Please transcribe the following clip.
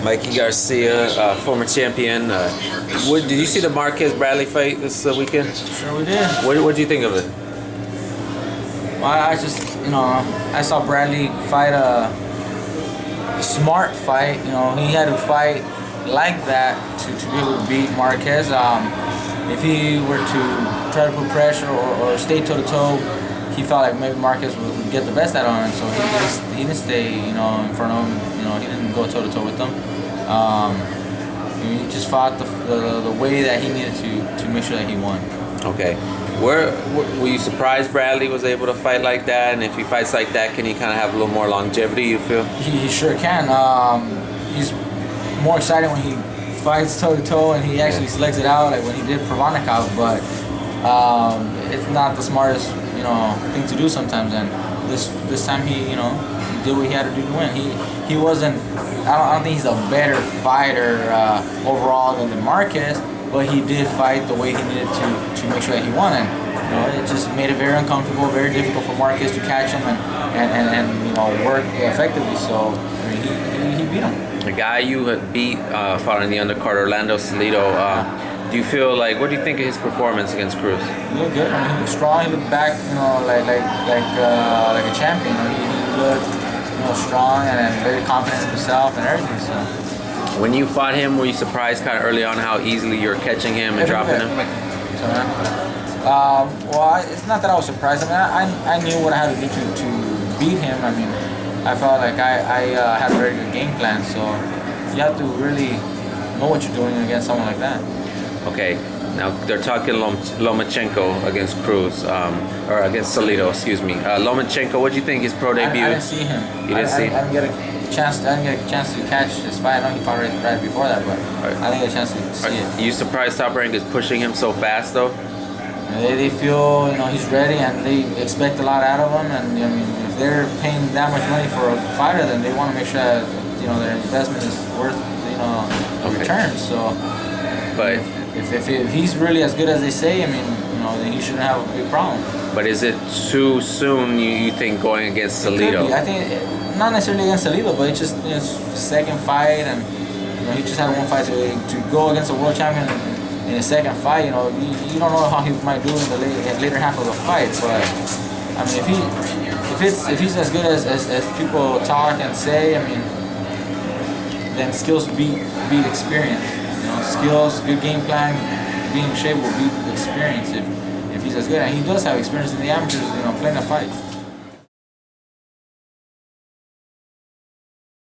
Mikey Garcia, former champion. Did you see the Marquez Bradley fight this weekend? Sure we did. What do you think of it? Well, I just, I saw Bradley fight a smart fight. He had to fight like that to be able to beat Marquez. If he were to try to put pressure or stay toe-to-toe, he felt like maybe Marquez would get the best out of him, so he didn't stay, in front of him. He didn't go toe-to-toe with him. He just fought the way that he needed to make sure that he won. Okay. Were you surprised Bradley was able to fight like that? And if he fights like that, can he kind of have a little more longevity, you feel? He sure can. He's more exciting when he fights toe-to-toe and he actually slugs it out, like when he did Provonikov, but it's not the smartest thing to do sometimes. And this time he did what he had to do to win. He wasn't. I don't think he's a better fighter overall than Marquez, but he did fight the way he needed to make sure that he won. And it just made it very uncomfortable, very difficult for Marquez to catch him and work effectively. So he beat him. The guy you had beat fought in the undercard, Orlando Salido. Do you feel like, what do you think of his performance against Cruz? He looked good. He looked strong. He looked back, like a champion. He looked strong and very confident in himself and everything. So. When you fought him, were you surprised kind of early on how easily you were catching him and dropping him? Well, it's not that I was surprised. I knew what I had to do to beat him. I felt like I had a very good game plan. So you have to really know what you're doing against someone like that. Okay, now they're talking Lomachenko against Cruz, or against Salido, excuse me. Lomachenko, what do you think his pro debut? I didn't see him. You didn't see him? I didn't get a chance to catch his fight. I know he fought right before that, but I didn't get a chance to see it. Are you surprised Top Rank is pushing him so fast, though? They feel he's ready and they expect a lot out of him. And if they're paying that much money for a fighter, then they want to make sure that their investment is worth the return. So, but if he's really as good as they say, then he shouldn't have a big problem. But is it too soon, you think, going against Salido? I think not necessarily against Salido, but it's just his second fight, and he just had one fight to go against a world champion in his second fight. You don't know how he might do in the later half of the fight, but if he's as good as people talk and say, then skills beat experience. Skills, good game plan, being in shape will beat experience if he's as good. And he does have experience in the amateurs, playing the fights.